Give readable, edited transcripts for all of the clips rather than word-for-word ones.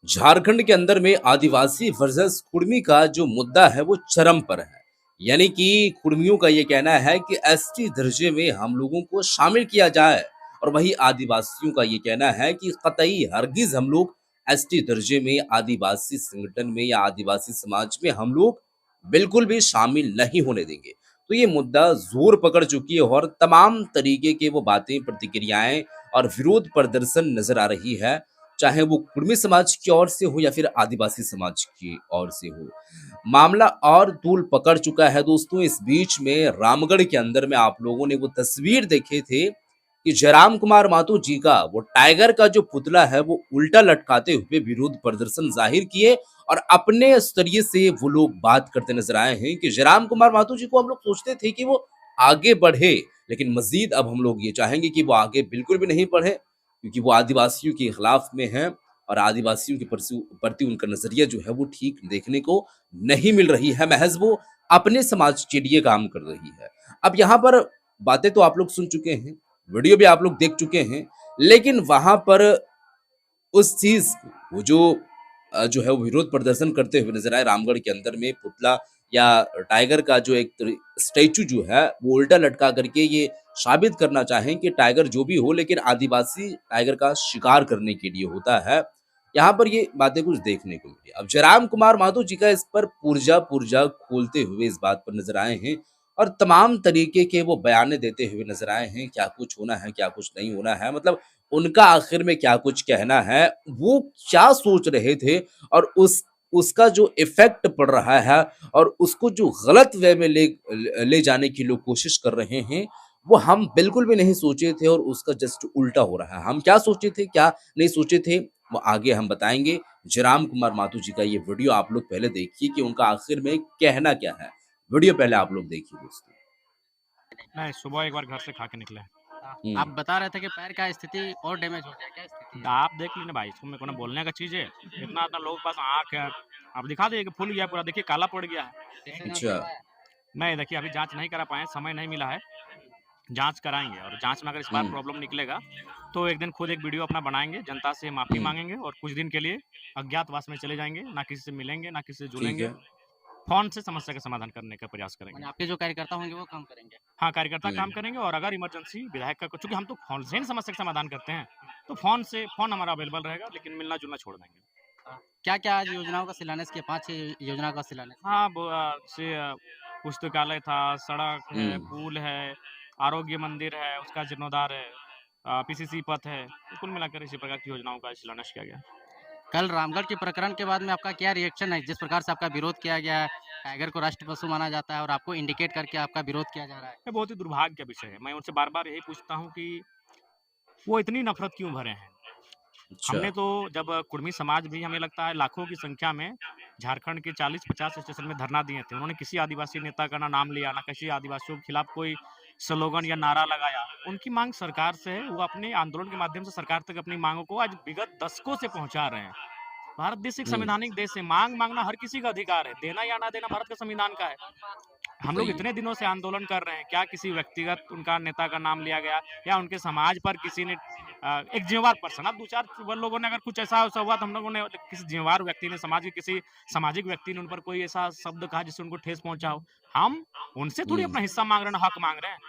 झारखंड के अंदर में आदिवासी वर्सेस कुर्मी का जो मुद्दा है वो चरम पर है। यानी कि कुर्मियों का ये कहना है कि एसटी दर्जे में हम लोगों को शामिल किया जाए और वही आदिवासियों का ये कहना है कि कतई हरगिज हम लोग एसटी दर्जे में आदिवासी संगठन में या आदिवासी समाज में हम लोग बिल्कुल भी शामिल नहीं होने देंगे। तो ये मुद्दा जोर पकड़ चुकी है और तमाम तरीके के वो बातें प्रतिक्रियाएं और विरोध प्रदर्शन नजर आ रही है, चाहे वो कुर्मी समाज की ओर से हो या फिर आदिवासी समाज की ओर से हो। मामला और तूल पकड़ चुका है दोस्तों। इस बीच में रामगढ़ के अंदर में आप लोगों ने वो तस्वीर देखे थे कि जयराम कुमार माथुर जी का वो टाइगर का जो पुतला है वो उल्टा लटकाते हुए विरोध प्रदर्शन जाहिर किए और अपने स्तरीय से वो लोग बात करते नजर आए हैं कि जयराम कुमार माथुर जी को हम लोग सोचते थे कि वो आगे बढ़े, लेकिन मजीद अब हम लोग ये चाहेंगे कि वो आगे बिल्कुल भी नहीं बढ़े, क्योंकि वो आदिवासियों के खिलाफ में हैं और आदिवासियों के प्रति उनका नजरिया जो है वो ठीक देखने को नहीं मिल रही है। महज वो अपने समाज के लिए काम कर रही है। अब यहाँ पर बातें तो आप लोग सुन चुके हैं, वीडियो भी आप लोग देख चुके हैं, लेकिन वहां पर उस चीज वो जो है वो विरोध प्रदर्शन करते हुए नजर आए। रामगढ़ के अंदर में पुतला या टाइगर का जो एक स्टैचू जो है वो उल्टा लटका करके ये साबित करना चाहें कि टाइगर जो भी हो लेकिन आदिवासी टाइगर का शिकार करने के लिए होता है। यहाँ पर ये बातें कुछ देखने को मिली। अब जयराम कुमार माथुर जी का इस पर पुर्जा पुर्जा खोलते हुए इस बात पर नजर आए हैं और तमाम तरीके के वो बयाने देते हुए नजर आए हैं, क्या कुछ होना है क्या कुछ नहीं होना है, मतलब उनका आखिर में क्या कुछ कहना है, वो क्या सोच रहे थे और उसका जो इफेक्ट पड़ रहा है और उसको जो गलत वे में ले जाने की लोग कोशिश कर रहे हैं, वो हम बिल्कुल भी नहीं सोचे थे और उसका जस्ट उल्टा हो रहा है। हम क्या सोचे थे क्या नहीं सोचे थे वो आगे हम बताएंगे। जयराम कुमार माथुर जी का ये वीडियो आप लोग पहले देखिए कि उनका आखिर में कहना क्या है। वीडियो पहले आप लोग देखिए दोस्तों। नहीं, सुबह एक बार घर से खा के निकले। आप बता रहे थे कि पैर का स्थिति और डैमेज हो गया, क्या स्थिति है? आप देख लीजिए भाई, इसको मेरे को ना बोलने का चीज़ है। इतना इतना लोगों के पास आँख है। आप दिखा दीजिए कि फूल गया पूरा, देखिए काला पड़ गया है। किसी ने अच्छा। बताया? नहीं देखिए, अभी जाँच नहीं करा पाए, समय नहीं मिला है। जाँच कराएँगे और जाँच में अगर इस बार हम्म। प्रॉब्लम निकलेगा, तो एक दिन खुद एक वीडियो अपना बनाएँगे, जनता से माफ़ी हम्म। माँगेंगे और कुछ दिन के लिए अज्ञातवास में चले जाएँगे, ना किसी से मिलेंगे, ना किसी से ठीक जुड़ेंगे। है। फ़ोन से समस्या का समाधान करने का प्रयास माने करेंगे। आपके जो कार्यकर्ता होंगे वो काम करेंगे। हाँ, कार्यकर्ता काम हम्म। करेंगे और अगर इमरजेंसी विधायक का कुछ, चूँकि हम तो फ़ोन से ही समस्या का समाधान करते हैं, तो फ़ोन हमारा अवेलेबल रहेगा, लेकिन मिलना-जुलना छोड़ देंगे। क्या-क्या आज योजनाओं का शिलान्यास किया? 5-6 योजना का शिलान्यास किया। हाँ, पुस्तकालय था, सड़क है, हम्म। पुल है, आरोग्य मंदिर है, उसका जीर्णोद्धार है, पीसीसी पथ है, तो कुल मिलाकर इसी प्रकार की योजनाओं का शिलान्यास किया गया। कल रामगढ़ के प्रकरण के बाद में आपका क्या रिएक्शन है? जिस प्रकार से आपका विरोध किया गया है, टाइगर को राष्ट्र पशु माना जाता है और आपको इंडिकेट करके आपका विरोध किया जा रहा है। ये बहुत ही दुर्भाग्य का विषय है। मैं उनसे बार-बार यही पूछता हूँ कि वो इतनी नफ़रत क्यों भरे हैं? अच्छा। हमने तो जब कुर्मी समाज भी हमें लगता है लाखों की संख्या में झारखंड के 40-50 स्टेशन में धरना दिए थे। उन्होंने किसी आदिवासी नेता का ना नाम लिया, ना किसी आदिवासियों के खिलाफ कोई स्लोगन या नारा लगाया। उनकी माँग सरकार से है, वो अपने आंदोलन के माध्यम से सरकार तक अपनी माँगों को आज विगत दशकों से पहुँचा रहे हैं। भारत देश एक हम्म। संवैधानिक देश है, माँग माँगना हर किसी का अधिकार है, देना या ना देना भारत का संविधान का है। हम लोग सही है। इतने दिनों से आंदोलन कर रहे हैं, क्या किसी व्यक्तिगत उनका नेता का नाम लिया गया या उनके समाज पर किसी ने एक जिम्मेवार पर्सन, अब 2-4 लोगों ने अगर कुछ ऐसा हुआ तो हम लोगों ने किसी जिम्मेवार व्यक्ति ने, समाज के किसी सामाजिक व्यक्ति ने उन पर कोई ऐसा शब्द कहा जिससे उनको ठेस पहुँचा हो। हम उनसे थोड़ी हम्म। अपना हिस्सा माँग रहे हैं, ना हक माँग रहे हैं।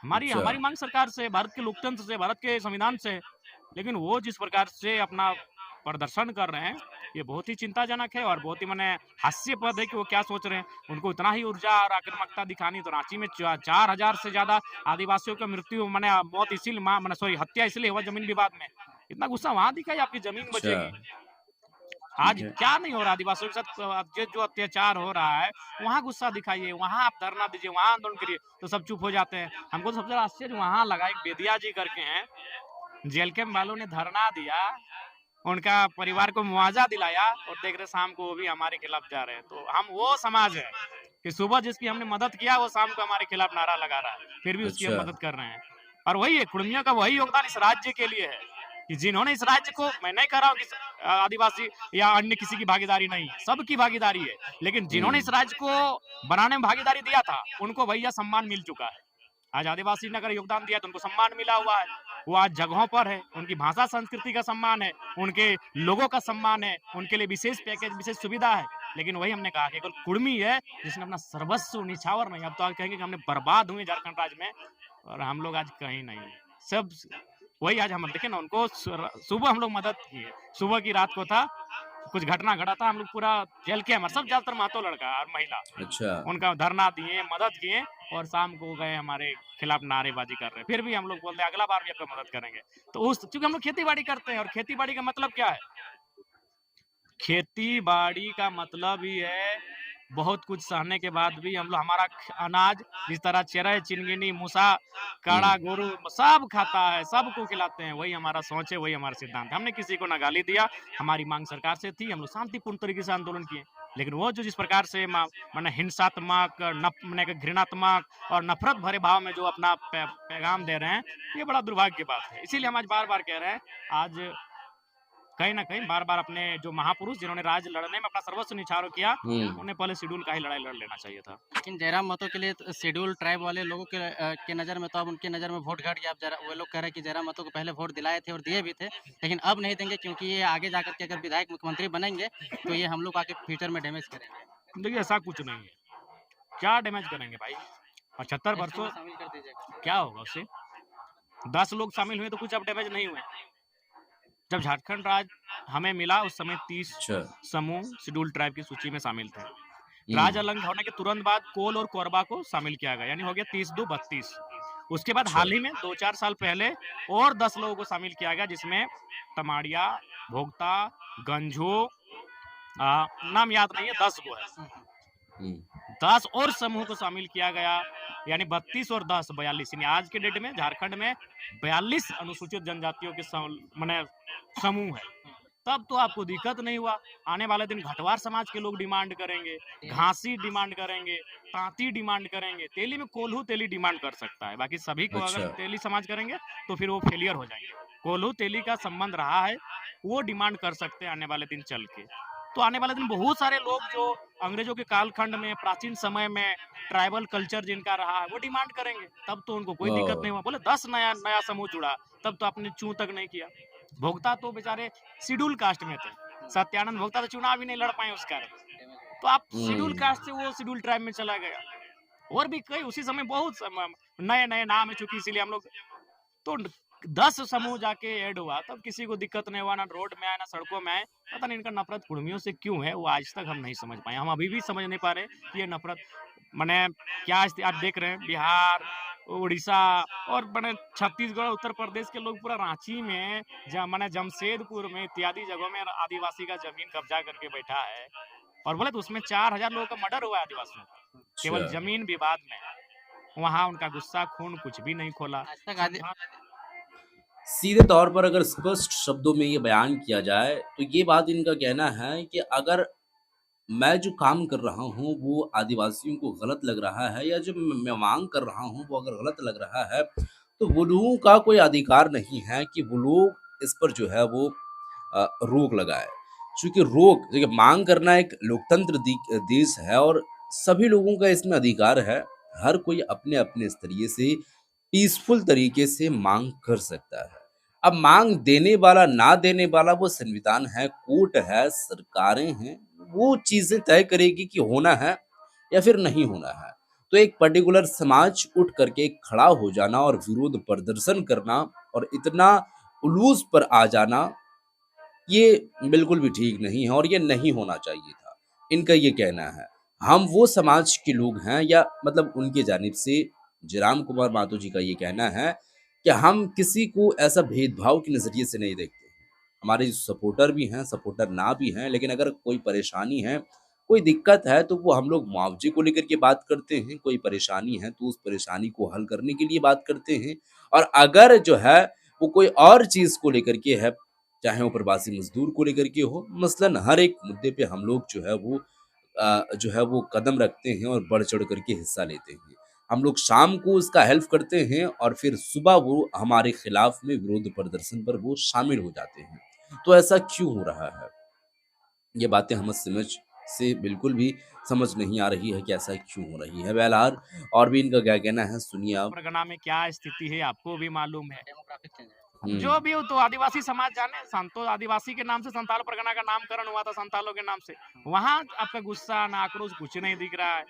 हमारी अच्छा। हमारी माँग सरकार से, भारत के लोकतंत्र से, भारत के संविधान से। लेकिन वो जिस प्रकार से अपना प्रदर्शन कर रहे हैं, ये बहुत ही चिंताजनक है और बहुत ही माने हास्यास्पद है कि वो क्या सोच रहे हैं। उनको इतना ही ऊर्जा और आक्रामकता दिखानी, तो रांची में 4000 से ज़्यादा आदिवासियों की मृत्यु माने मौत इसीलिए माने सॉरी हत्या इसलिए हुआ ज़मीन विवाद में। इतना गुस्सा वहाँ दिखाइए, आपकी ज़मीन अच्छा। बचेगी। ठीक आज है। क्या नहीं हो रहा आदिवासियों के साथ, ये जो अत्याचार हो रहा है, वहाँ गुस्सा दिखाइए, वहाँ आप धरना दीजिए, वहाँ आंदोलन करिए, तो सब चुप हो जाते हैं। हमको तो सबसे ज़्यादा आश्चर्य वहाँ लगा, एक बेदिया जी करके हैं, जेएलके वालों ने धरना दिया, उनका परिवार को मुआवजा दिलाया और देख रहे शाम को वो भी हमारे खिलाफ जा रहे हैं। तो हम वो समाज है कि सुबह जिसकी हमने मदद किया वो शाम को हमारे खिलाफ नारा लगा रहा है, फिर भी उसकी हम अच्छा। मदद कर रहे हैं। और वही है, कुर्मियों का वही योगदान इस राज्य के लिए है कि जिन्होंने इस राज्य को, मैं नहीं कह रहा हूँ कि आदिवासी या अन्य किसी की भागीदारी नहीं है, सबकी भागीदारी है, लेकिन जिन्होंने इस हम्म। राज्य को बनाने में भागीदारी दिया था उनको भैया सम्मान मिल चुका है। आज आदिवासी ने अगर योगदान दिया तो उनको सम्मान मिला हुआ है, वो आज जगहों पर है, उनकी भाषा संस्कृति का सम्मान है, उनके लोगों का सम्मान है, उनके लिए विशेष पैकेज विशेष सुविधा है। लेकिन वही हमने कहा कि केवल कुर्मी है जिसने अपना सर्वस्व निछावर नहीं, अब तो आज कहेंगे कि हमने बर्बाद हुए झारखंड राज्य में, और हम लोग आज कहीं नहीं है। सब वही आज हम देखे ना, उनको सुबह हम लोग मदद किए, सुबह की रात को था कुछ घटना घटा था, हम लोग पूरा जेल के हमारे सब ज्यादातर महतो लड़का और महिला, अच्छा। उनका धरना दिए, मदद किए, और शाम को गए हमारे खिलाफ नारेबाजी कर रहे हैं। फिर भी हम लोग बोलते हैं अगला बार भी आपको मदद करेंगे। तो उस क्योंकि हम लोग खेती बाड़ी करते हैं, और खेती बाड़ी का मतलब क्या है, खेती बाड़ी का मतलब ही है बहुत कुछ सहने के बाद भी हम लोग हमारा अनाज जिस तरह चेरई चिनगिनी मूसा काड़ा हम्म। गोरू सब खाता है, सबको खिलाते हैं, वही हमारा सोच है, वही हमारा सिद्धांत है। हमने किसी को न गाली दिया, हमारी मांग सरकार से थी, हम लोग शांतिपूर्ण तरीके से आंदोलन किए। लेकिन वो जो जिस प्रकार से माने हिंसात्मक माने घृणात्मक और नफरत भरे भाव में जो अपना पैगाम दे रहे हैं, ये बड़ा दुर्भाग्य की बात है। इसीलिए हम आज बार बार कह रहे हैं, आज कहीं ना कहीं बार बार अपने जो महापुरुष जिन्होंने राज लड़ने में अपना सर्वस्व निछावर किया, उन्हें पहले शेड्यूल का ही लड़ाई लड़ लेना चाहिए था। लेकिन जयराम महतो के लिए शेड्यूल ट्राइब वाले लोगों के नज़र में तो अब उनके नज़र में वोट घट गया। अब वो लोग कह रहे हैं कि जयराम महतो को पहले वोट दिलाए थे और दिए भी थे, लेकिन अब नहीं देंगे क्योंकि ये आगे जाकर के अगर विधायक मुख्यमंत्री बनेंगे तो ये हम लोग आके फ्यूचर में डैमेज करेंगे। देखिए ऐसा कुछ नहीं है, क्या डैमेज करेंगे भाई, 75 वर्षों शामिल कर दीजिएगा, क्या होगा उससे, 10 लोग शामिल हुए तो कुछ अब डैमेज नहीं हुए। जब झारखंड राज्य हमें मिला उस समय 30 अच्छा। समूह शेड्यूल ट्राइब की सूची में शामिल थे। राज अलग होने के तुरंत बाद कोल और कोरबा को शामिल किया गया, यानी हो गया 30-2-32। उसके बाद अच्छा। हाल ही में 2-4 साल पहले और 10 लोगों को शामिल किया गया, जिसमें तमाड़िया, भोगता, गंझू, नाम याद नहीं है, 10 को है। 10 और समूह को शामिल किया गया, यानी 32 और 10 42। यानी आज के डेट में झारखंड में 42 अनुसूचित जनजातियों के माने समूह है। तब तो आपको दिक्कत नहीं हुआ। आने वाले दिन घटवार समाज के लोग डिमांड करेंगे, घासी डिमांड करेंगे, तांती डिमांड करेंगे, तेली में कोल्हू तेली डिमांड कर सकता है। बाकी सभी को अगर अच्छा। तेली समाज करेंगे तो फिर वो फेलियर हो जाएंगे। कोल्हू तेली का संबंध रहा है, वो डिमांड कर सकते हैं आने वाले दिन चल के। तो आने वाले दिन बहुत सारे लोग जो अंग्रेजों के कालखंड में प्राचीन समय में ट्राइबल कल्चर जिनका रहा है वो डिमांड करेंगे, तब तो उनको कोई दिक्कत नहीं हुआ। बोले 10 नया समूह जुड़ा, तब तो आपने चू तक नहीं किया। भोगता तो बेचारे शेड्यूल कास्ट में थे, सत्यानंद भोगता तो चुनाव ही नहीं लड़ पाए उस कारण, तो आप शेड्यूल कास्ट से वो शेड्यूल ट्राइब में चला गया। और भी कई उसी समय बहुत नए नए नाम है, चूंकि इसीलिए हम लोग तो 10 समूह जाके ऐड हुआ, तब किसी को दिक्कत नहीं हुआ, ना रोड में आए ना सड़कों में आए। पता नहीं इनका नफरत कुर्मियों से क्यों है, वो आज तक हम नहीं समझ पाए। हम अभी भी समझ नहीं पा रहे कि ये नफरत मैंने क्या आप देख रहे हैं बिहार, उड़ीसा और मैंने छत्तीसगढ़, उत्तर प्रदेश के लोग पूरा रांची में मैंने जमशेदपुर में इत्यादि जगहों में आदिवासी का जमीन कब्जा करके बैठा है, और बोले तो उसमें 4000 लोगों का मर्डर हुआ है आदिवासियों का, केवल अच्छा। जमीन विवाद में। वहां उनका गुस्सा खून कुछ भी नहीं खोला। आज तक सीधे तौर पर अगर स्पष्ट शब्दों में ये बयान किया जाए तो ये बात इनका कहना है कि अगर मैं जो काम कर रहा हूँ वो आदिवासियों को गलत लग रहा है, या जो मैं मांग कर रहा हूँ वो अगर गलत लग रहा है, तो वो लोगों का कोई अधिकार नहीं है कि वो लोग इस पर जो है वो रोक लगाए। क्योंकि रोक देखिए, मांग करना एक लोकतंत्र देश है और सभी लोगों का इसमें अधिकार है। हर कोई अपने अपने स्तरीय से पीसफुल तरीके से मांग कर सकता है। अब मांग देने वाला ना देने वाला वो संविधान है, कोर्ट है, सरकारें हैं, वो चीजें तय करेगी कि होना है या फिर नहीं होना है। तो एक पर्टिकुलर समाज उठ करके खड़ा हो जाना और विरोध प्रदर्शन करना और इतना उलूस पर आ जाना, ये बिल्कुल भी ठीक नहीं है और ये नहीं होना चाहिए था। इनका ये कहना है। हम वो समाज के लोग हैं, या मतलब उनके जानिब से जयराम कुमार महतो जी का ये कहना है कि हम किसी को ऐसा भेदभाव के नज़रिए से नहीं देखते हैं। हमारे सपोर्टर भी हैं, सपोर्टर ना भी हैं, लेकिन अगर कोई परेशानी है, कोई दिक्कत है, तो वो हम लोग मुआवजे को लेकर के बात करते हैं। कोई परेशानी है तो उस परेशानी को हल करने के लिए बात करते हैं। और अगर जो है वो कोई और चीज़ को लेकर के है, चाहे वो प्रवासी मजदूर को लेकर के हो, मसलन हर एक मुद्दे पे हम लोग जो है वो कदम रखते हैं और बढ़ चढ़ करके हिस्सा लेते हैं। हम लोग शाम को उसका हेल्प करते हैं और फिर सुबह वो हमारे खिलाफ में विरोध प्रदर्शन पर वो शामिल हो जाते हैं। तो ऐसा क्यों हो रहा है? ये बातें हम समझ से बिल्कुल भी समझ नहीं आ रही है कि ऐसा क्यों हो रही है। बहरहाल और भी इनका क्या कहना है, सुनिए आप। परगना में क्या स्थिति है आपको भी मालूम है। डेमोग्राफिक चेंज है। जो भी हो तो आदिवासी समाज जाने, संतो आदिवासी के नाम से संताल परगना का नामकरण हुआ था संतालों के नाम से। वहां आपका गुस्सा ना आक्रोश कुछ नहीं दिख रहा है,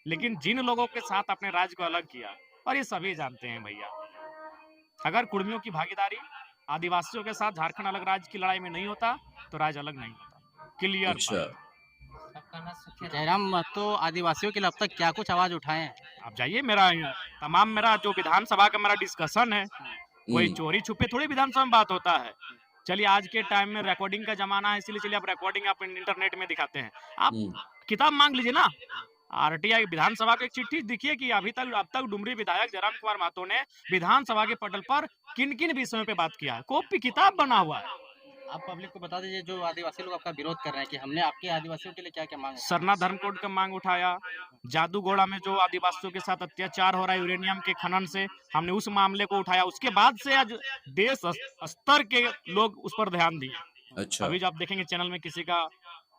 लेकिन जिन लोगों के साथ अपने राज्य को अलग किया, और ये सभी जानते हैं भैया, अगर कुर्मियों की भागीदारी आदिवासियों के साथ झारखंड अलग राज्य की लड़ाई में नहीं होता तो राज्य अलग नहीं होता। क्लियर अच्छा। बात। जयराम महतो आदिवासियों के लिए अब तक क्या कुछ आवाज उठाए हैं? आप जाइए, मेरा जो विधानसभा का मेरा डिस्कशन है, कोई हुँ, चोरी छुपे थोड़ी विधानसभा में बात होता है। चलिए आज के टाइम में रिकॉर्डिंग का जमाना है, इसलिए चलिए आप रिकॉर्डिंग आप इंटरनेट में दिखाते हैं। आप हुँ, किताब मांग लीजिए ना, आरटीआई विधानसभा की एक चिट्ठी दिखिए कि अब तक डुमरी विधायक जयराम कुमार महतो ने विधानसभा के पटल पर किन किन विषयों पे बात किया है, कॉपी किताब बना हुआ है। आप पब्लिक को बता दीजिए जो आदिवासी लोग आपका विरोध कर रहे हैं कि हमने आपके आदिवासियों के लिए क्या क्या मांग उठाई। सरना धर्म कोड का मांग उठाया, जादूगोड़ा में जो आदिवासियों के साथ अत्याचार हो रहा है यूरेनियम के खनन से, हमने उस मामले को उठाया। उसके बाद से आज देश स्तर के लोग उस पर ध्यान दिए। अच्छा। अभी जो आप देखेंगे चैनल में किसी का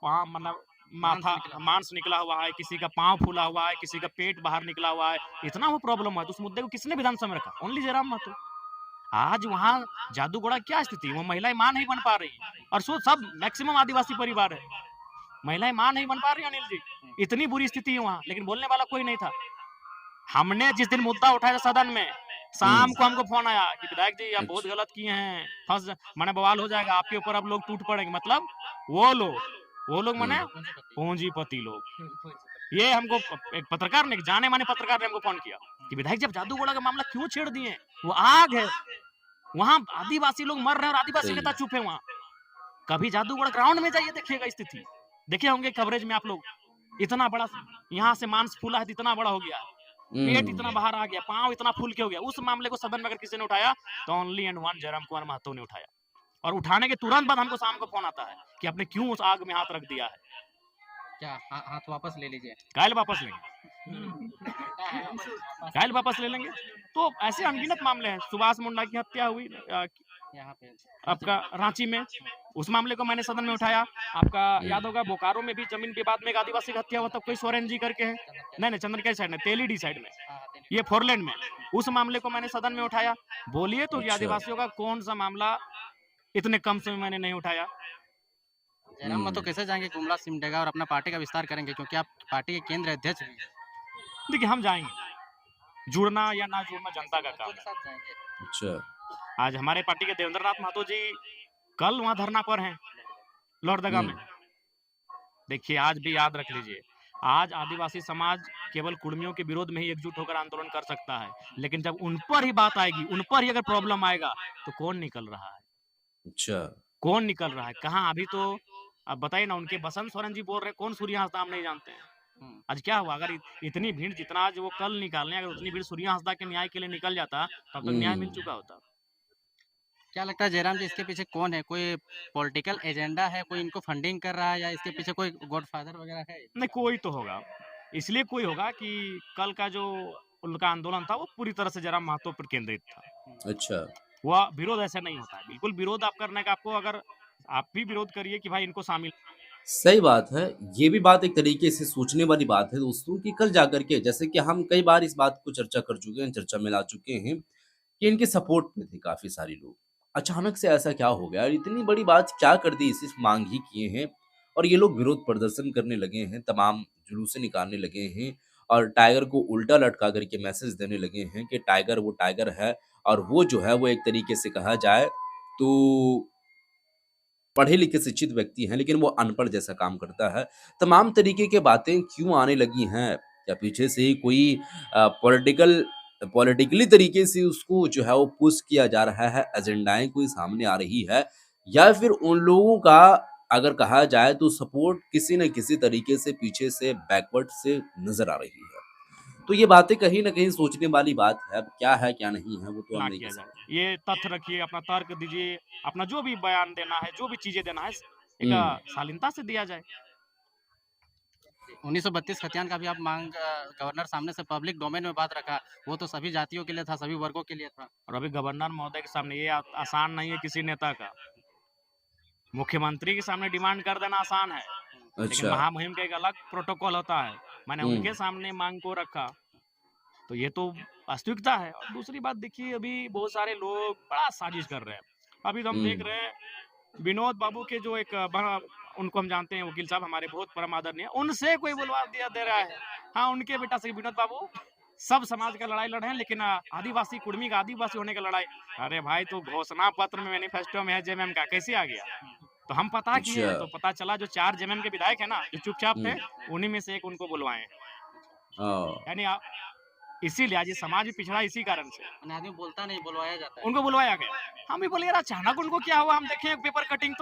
पाँव मतलब माथा निकला। मांस निकला हुआ है, किसी का पाँव फूला हुआ है, किसी का पेट बाहर निकला हुआ है, इतना वो प्रॉब्लम है तो उस मुद्दे को किसने विधानसभा में रखा? ओनली जयराम महतो। आज वहाँ जादूगोड़ा क्या स्थिति, वो महिलाएं मां नहीं बन पा रही, और सो सब मैक्सिमम आदिवासी परिवार है, महिलाएं मां नहीं बन पा रही अनिल जी, इतनी बुरी स्थिति है वहाँ, लेकिन बोलने वाला कोई नहीं था। हमने जिस दिन मुद्दा उठाया था सदन में, हुँ, शाम को हमको फोन आया कि विधायक जी आप बहुत अच्छ गलत किए हैं, माने बवाल हो जाएगा आपके ऊपर, अब लोग टूट पड़ेंगे। मतलब वो लोग माने हुँ, पूंजीपति लोग। ये हमको एक पत्रकार ने, जाने माने पत्रकार ने हमको फोन किया कि विधायक जी आप जादूगोड़ा का मामला क्यों छेड़ दिए, वो आग है, वहाँ आदिवासी लोग मर रहे हैं और आदिवासी सही नेता है। चुप है वहाँ। कभी जादूगढ़ ग्राउंड में जाइए, देखिएगा स्थिति, देखे होंगे कवरेज में आप लोग, इतना बड़ा, यहाँ से मांस फूला है तो इतना बड़ा हो गया, पेट हुँ, इतना बाहर आ गया, पांव इतना फूल के हो गया। उस मामले को सदन में अगर किसी ने उठाया तो only and one Jairam Kumar Mahato ने उठाया, और उठाने के तुरंत बाद हमको शाम को फोन आता है कि आपने क्यों उस आग में हाथ रख दिया है। क्या हाथ वापस ले लीजिए। कायल वापस लेंगे, कायल वापस ले लेंगे। तो ऐसे अनगिनत मामले हैं। सुभाष मुंडा की हत्या हुई यहाँ पे आपका रांची में, उस मामले को मैंने सदन में उठाया। आपका हुँ, याद होगा बोकारो में भी जमीन विवाद में एक आदिवासी की हत्या हुआ था, कोई सोरेन जी करके है, नहीं चंद्रकेल साइड में, तेलीडी साइड में, ये फोरलैंड में, उस मामले को मैंने सदन में उठाया। बोलिए तो कि अच्छा। आदिवासियों का कौन सा मामला इतने कम समय में मैंने नहीं उठाया। जयराम महतो हुँ, कैसे जाएंगे गुमला सिमडेगा और अपना पार्टी का विस्तार करेंगे क्योंकि आप पार्टी के केंद्र अध्यक्ष भी हैं। देखिए हम जाएंगे, जुड़ना या ना जुड़ना जनता का काम के है। साथ जाएंगे। अच्छा। आज हमारे पार्टी के देवेंद्र नाथ महतो जी कल वहां धरना पर हैं लोहरदगा हुँ, में। देखिए आज भी याद रख लीजिए, आज आदिवासी समाज केवल कुर्मियों के विरोध में ही एकजुट होकर आंदोलन कर सकता है, लेकिन जब उन पर ही बात आएगी, उन पर ही अगर प्रॉब्लम आएगा तो कौन निकल रहा है, अच्छा। कौन निकल रहा है, कहाँ? अभी तो अब बताइए ना, उनके बसंत सोरेन जी बोल रहे हैं कौन सूर्य हंसदा हम नहीं जानते हैं। आज क्या हुआ, अगर इतनी भीड़, जितना आज वो कल निकालने, अगर उतनी भीड़ सूर्य हंसदा के न्याय के लिए निकल जाता तो अब तक न्याय मिल हुँ। चुका होता। क्या लगता है जयराम जी इसके पीछे कौन है? कोई पॉलिटिकल एजेंडा है, कोई इनको फंडिंग कर रहा है या इसके पीछे कोई गॉडफादर वगैरह है? नहीं कोई तो होगा, इसलिए कोई होगा कि कल का जो उनका आंदोलन था वो पूरी तरह से जयराम महतो पर केंद्रित था। अच्छा। वह विरोध ऐसा नहीं होता है, बिल्कुल विरोध आप करने का, आपको अगर आप भी विरोध करिए कि भाई इनको शामिल। सही बात है। ये भी बात एक तरीके से सोचने वाली बात है दोस्तों कि कल जाकर के जैसे कि हम कई बार इस बात को चर्चा कर चुके हैं, चर्चा में ला चुके हैं कि इनके सपोर्ट में थे काफ़ी सारे लोग। अचानक से ऐसा क्या हो गया? इतनी बड़ी बात क्या कर दी? सिर्फ़ माँग ही किए हैं और ये लोग विरोध प्रदर्शन करने लगे हैं, तमाम जुलूसें निकालने लगे हैं और टाइगर को उल्टा लटका कर के मैसेज देने लगे हैं कि टाइगर वो टाइगर है और वो जो है वो एक तरीके से कहा जाए तो पढ़े-लिखे शिक्षित व्यक्ति हैं, लेकिन वो अनपढ़ जैसा काम करता है। तमाम तरीके की बातें क्यों आने लगी हैं? क्या पीछे से ही कोई पॉलिटिकली तरीके से उसको जो है वो पुश किया जा रहा है, एजेंडाएँ कोई सामने आ रही है या फिर उन लोगों का अगर कहा जाए तो सपोर्ट किसी न किसी तरीके से पीछे से बैकवर्ड से नज़र आ रही है। तो ये बातें कहीं न कहीं सोचने वाली बात है। अब क्या है, क्या नहीं है, वो तो हम ना नहीं कह किया जाए, सकते। ये तथ्य रखिए, अपना तर्क दीजिए, अपना जो भी बयान देना है, जो भी चीजें देना है, एक हुँ। शालीनता से दिया जाए। 1932 खतियान का भी आप मांग गवर्नर सामने से पब्लिक डोमेन में बात रखा, वो तो सभी जातियों के लिए था, सभी वर्गों के लिए था। और अभी गवर्नर महोदय के सामने ये आसान नहीं है किसी नेता का, मुख्यमंत्री के सामने डिमांड कर देना आसान है, लेकिन अच्छा। महामहिम का एक अलग प्रोटोकॉल होता है। मैंने हुँ, उनके सामने मांग को रखा, तो ये तो वास्तविकता है। और दूसरी बात देखिए, अभी बहुत सारे लोग बड़ा साजिश कर रहे हैं। अभी तो हम देख हुँ, रहे हैं विनोद बाबू के जो एक उनको हम जानते हैं, वकील साहब हमारे बहुत परम आदरणीय, उनसे कोई बुलवा दिया दे रहा है। हाँ, उनके बेटा से विनोद बाबू सब समाज का लड़ाई लड़े हैं, लेकिन आदिवासी कुर्मी का आदिवासी होने का लड़ाई। अरे भाई, तो घोषणा पत्र में मैनिफेस्टो में है जेएमएम का, कैसे आ गया? तो हम पता किए अच्छा। हैं, तो पता चला जो 4 जेएमएम के विधायक है ना, जो चुपचाप थे, हुँ, उन्हीं में से एक उनको बुलवाए हैं। हाँ, यानी इसीलिए आज ये समाज भी पिछड़ा इसी कारण से। माने आदमी बोलता नहीं, बुलवाया जाता है। उनको बुलवाया गया। हम भी बोले यार अचानक उनको क्या हुआ, हम देखें एक पेपर कटिंग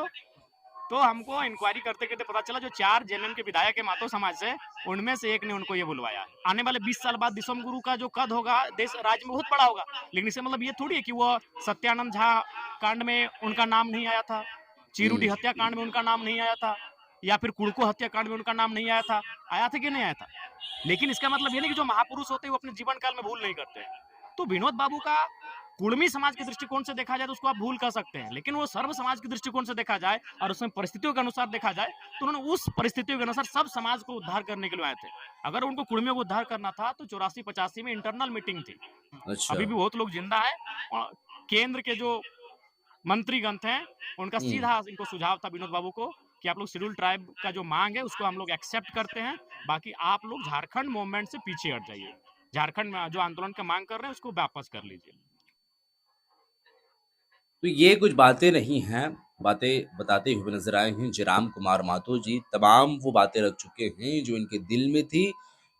तो हमको इंक्वायरी करते करते पता चला जो 4 जेएमएम के विधायक है मातो समाज से, उनमें से एक ने उनको ये बुलवाया। आने वाले 20 साल बाद दिसोम गुरु का जो कद होगा देश राज्य में बहुत बड़ा होगा, लेकिन इससे मतलब ये थोड़ी है कि वो सत्यानंद झा कांड में उनका नाम नहीं आया था, हुँ, चीरूडी हत्याकांड में उनका नाम नहीं आया था, या फिर कुड़को हत्याकांड में उनका नाम नहीं आया था कि नहीं आया था। लेकिन इसका मतलब ये नहीं कि जो महापुरुष होते हैं वो अपने जीवन काल में भूल नहीं करते। तो विनोद बाबू का कुर्मी समाज के दृष्टिकोण से देखा जाए तो उसको आप भूल कर सकते हैं, लेकिन वो सर्व समाज के दृष्टिकोण से देखा जाए और उसमें परिस्थितियों के अनुसार देखा जाए, तो उन्होंने उस परिस्थितियों के अनुसार सब समाज को उद्धार करने के लिए आए थे। अगर उनको कुर्मियों को उद्धार करना था तो 84-85 में इंटरनल मीटिंग थी। अच्छा। अभी भी बहुत लोग जिंदा है, और केंद्र के जो मंत्रीगण थे उनका हुँ, सीधा इनको सुझाव था विनोद बाबू को कि आप लोग शेड्यूल ट्राइब का जो मांग है उसको हम लोग एक्सेप्ट करते हैं, बाकी आप लोग झारखंड मूवमेंट से पीछे हट जाइए, झारखंड में जो आंदोलन का मांग कर रहे हैं उसको वापस कर लीजिए। तो ये कुछ बातें नहीं हैं, बातें बताते हुए नज़र आए हैं जयराम कुमार माथुर जी, तमाम वो बातें रख चुके हैं जो इनके दिल में थी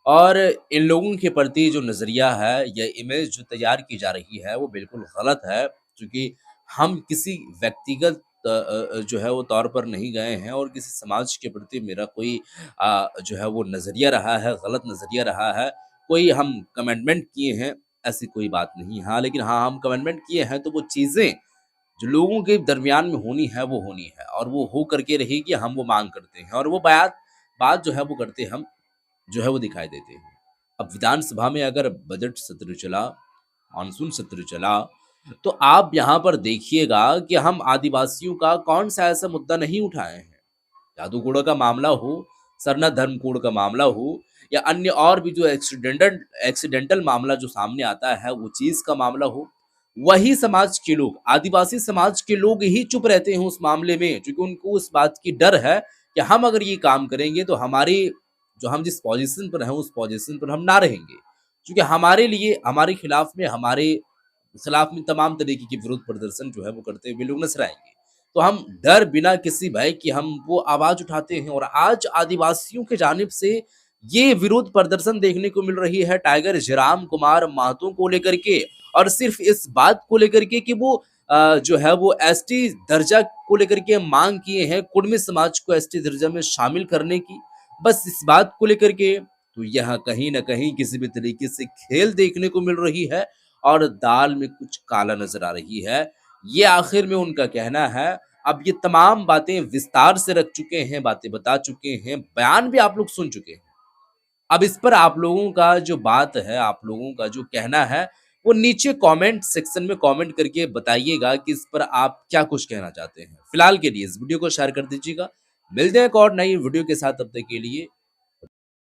और इन लोगों के प्रति जो नज़रिया है या इमेज जो तैयार की जा रही है, वो बिल्कुल गलत है। क्योंकि हम किसी व्यक्तिगत जो है वो तौर पर नहीं गए हैं और किसी समाज के प्रति मेरा कोई जो है वो नज़रिया रहा है, गलत नज़रिया रहा है। कोई हम कमेंटमेंट किए हैं, ऐसी कोई बात नहीं। हाँ, लेकिन हाँ, हम कमेंटमेंट किए हैं तो वो चीज़ें जो लोगों के दरमियान में होनी है वो होनी है और वो हो करके रहेगी, हम वो मांग करते हैं और वो बात बात जो है वो करते हम जो है वो दिखाई देते हैं। अब विधानसभा में अगर बजट सत्र चला, मानसून सत्र चला, तो आप यहाँ पर देखिएगा कि हम आदिवासियों का कौन सा ऐसा मुद्दा नहीं उठाए हैं। जादूगोड़ा का मामला हो, सरना धर्मकोड़ का मामला हो या अन्य और भी जो एक्सीडेंटल एक्सीडेंटल मामला जो सामने आता है वो चीज़ का मामला हो, वही समाज के लोग, आदिवासी समाज के लोग ही चुप रहते हैं उस मामले में क्योंकि उनको उस बात की डर है कि हम अगर ये काम करेंगे तो हमारी जो हम जिस पोजीशन पर हैं उस पोजीशन पर हम ना रहेंगे। क्योंकि हमारे लिए हमारे खिलाफ में तमाम तरीके के विरोध प्रदर्शन जो है वो करते हुए लोग नज़र आएँगे। तो हम डर बिना किसी भय के हम वो आवाज़ उठाते हैं और आज आदिवासियों के जानिब से ये विरोध प्रदर्शन देखने को मिल रही है टाइगर जयराम कुमार महतो को लेकर के और सिर्फ इस बात को लेकर के कि वो जो है वो एसटी दर्जा को लेकर के मांग किए हैं, कुर्मी समाज को एसटी दर्जा में शामिल करने की। बस इस बात को लेकर के तो यह कहीं न कहीं किसी भी तरीके से खेल देखने को मिल रही है और दाल में कुछ काला नज़र आ रही है। ये आखिर में उनका कहना है। अब ये तमाम बातें विस्तार से रख चुके हैं, बातें बता चुके हैं, बयान भी आप लोग सुन चुके हैं। अब इस पर आप लोगों का जो बात है, आप लोगों का जो कहना है, वो नीचे कमेंट सेक्शन में कमेंट करके बताइएगा कि इस पर आप क्या कुछ कहना चाहते हैं। फिलहाल के लिए इस वीडियो को शेयर कर दीजिएगा। मिलते हैं एक और नई वीडियो के साथ, तब तक के लिए